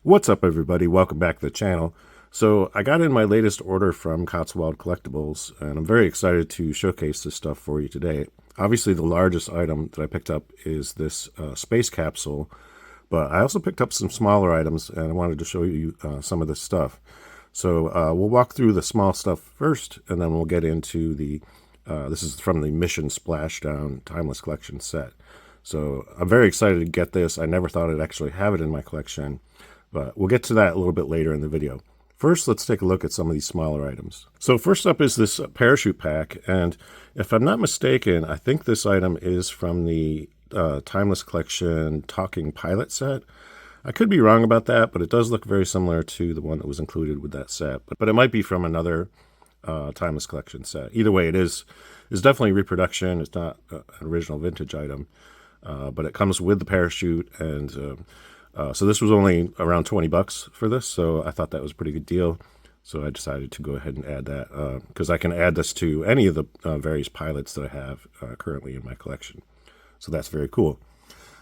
What's up, everybody? Welcome back to the channel. So I got in my latest order from Cotswold Collectibles, and I'm very excited to showcase this stuff for you today. Obviously, the largest item that I picked up is this space capsule, but I also picked up some smaller items, and I wanted to show you some of this stuff. So we'll walk through the small stuff first, and then we'll get into the, this is from the Mission Splashdown Timeless Collection set. So I'm very excited to get this. I never thought I'd actually have it in my collection, but we'll get to that a little bit later in the video. First, let's take a look at some of these smaller items. So first up is this parachute pack, and if I'm not mistaken, I think this item is from the Timeless Collection Talking Pilot set. I could be wrong about that, but it does look very similar to the one that was included with that set. But it might be from another Timeless Collection set. Either way, it is definitely reproduction. It's not an original vintage item, but it comes with the parachute, and so this was only around 20 bucks for this, so I thought that was a pretty good deal. So I decided to go ahead and add that because I can add this to any of the various pilots that I have currently in my collection. So that's very cool.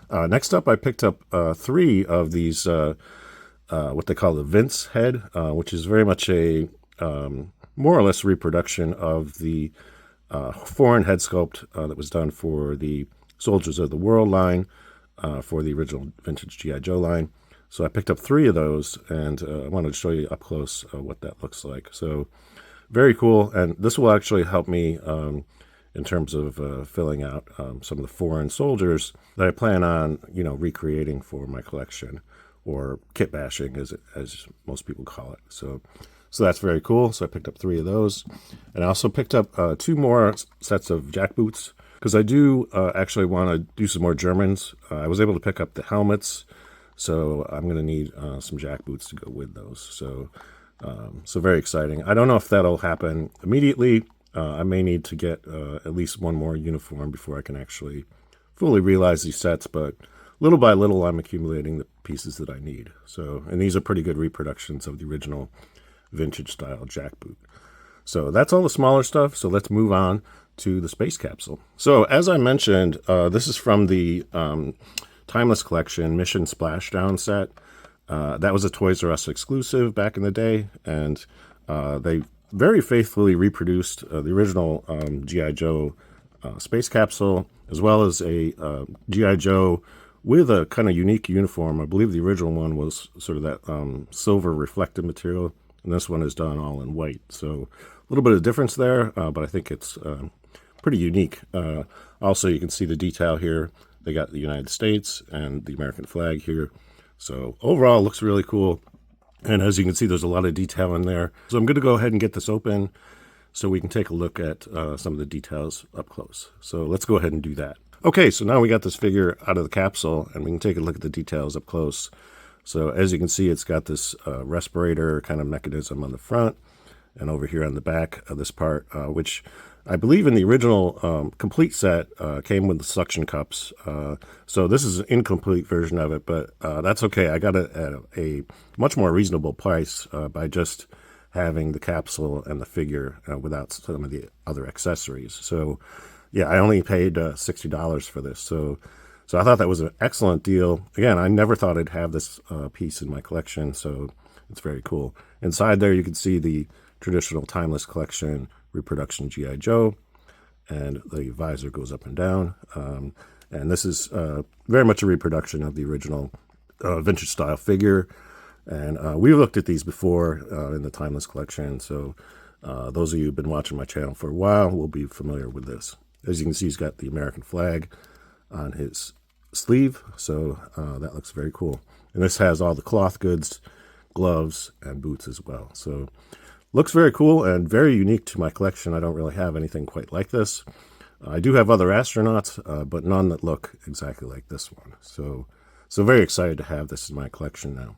Next up, I picked up 3 of these, what they call the Vince head, which is very much a more or less reproduction of the foreign head sculpt that was done for the Soldiers of the World line, for the original vintage G.I. Joe line. So I picked up 3 of those, and I wanted to show you up close what that looks like. So very cool, and this will actually help me in terms of filling out some of the foreign soldiers that I plan on, recreating for my collection, or kit bashing as most people call it. So that's very cool. So I picked up 3 of those, and I also picked up 2 more sets of jackboots, because I do actually want to do some more Germans. I was able to pick up the helmets, so I'm going to need some jackboots to go with those. So very exciting. I don't know if that'll happen immediately. I may need to get at least one more uniform before I can actually fully realize these sets, but little by little I'm accumulating the pieces that I need. So, and these are pretty good reproductions of the original vintage style jackboot. So that's all the smaller stuff, so let's move on to the space capsule. So as I mentioned, this is from the Timeless Collection Mission Splashdown set. That was a Toys R Us exclusive back in the day, and they very faithfully reproduced the original G.I. Joe space capsule, as well as a G.I. Joe with a kind of unique uniform. I believe the original one was sort of that silver reflective material, and this one is done all in white. So a little bit of difference there, but I think it's pretty unique. Also, you can see the detail here. They got the United States and the American flag here. So overall, it looks really cool. And as you can see, there's a lot of detail in there. So I'm going to go ahead and get this open so we can take a look at some of the details up close. So let's go ahead and do that. Okay, so now we got this figure out of the capsule, and we can take a look at the details up close. So as you can see, it's got this respirator kind of mechanism on the front, and over here on the back of this part, which I believe in the original complete set came with the suction cups. So this is an incomplete version of it, but that's okay. I got it at a much more reasonable price by just having the capsule and the figure without some of the other accessories. So yeah, I only paid $60 for this. So I thought that was an excellent deal. Again, I never thought I'd have this piece in my collection, so it's very cool. Inside there, you can see the traditional Timeless Collection reproduction G.I. Joe, and the visor goes up and down. And this is very much a reproduction of the original vintage style figure. And we looked at these before in the Timeless Collection, so those of you who've been watching my channel for a while will be familiar with this. As you can see, he's got the American flag on his sleeve, so that looks very cool. And this has all the cloth goods, gloves, and boots as well. So looks very cool and very unique to my collection. I don't really have anything quite like this. I do have other astronauts, but none that look exactly like this one. So very excited to have this in my collection now.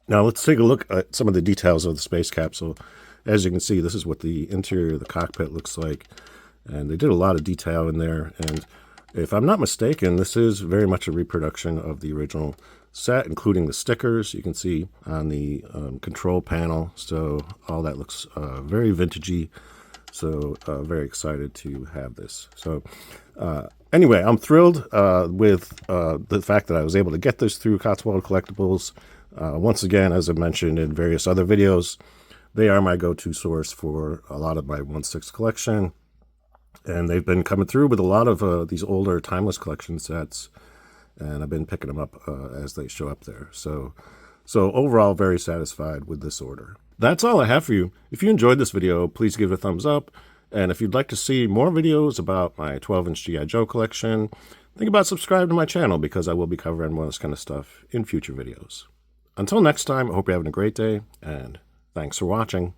Now let's take a look at some of the details of the space capsule. As you can see, this is what the interior of the cockpit looks like. And they did a lot of detail in there. And if I'm not mistaken, this is very much a reproduction of the original set, including the stickers you can see on the control panel. So all that looks very vintagey. So very excited to have this. So anyway, I'm thrilled with the fact that I was able to get this through Cotswold Collectibles. Once again, as I mentioned in various other videos, they are my go-to source for a lot of my 1/6 collection. And they've been coming through with a lot of these older timeless collection sets, and I've been picking them up as they show up there. So overall, very satisfied with this order. That's all I have for you. If you enjoyed this video, please give it a thumbs up. And if you'd like to see more videos about my 12-inch G.I. Joe collection, think about subscribing to my channel because I will be covering more of this kind of stuff in future videos. Until next time, I hope you're having a great day, and thanks for watching.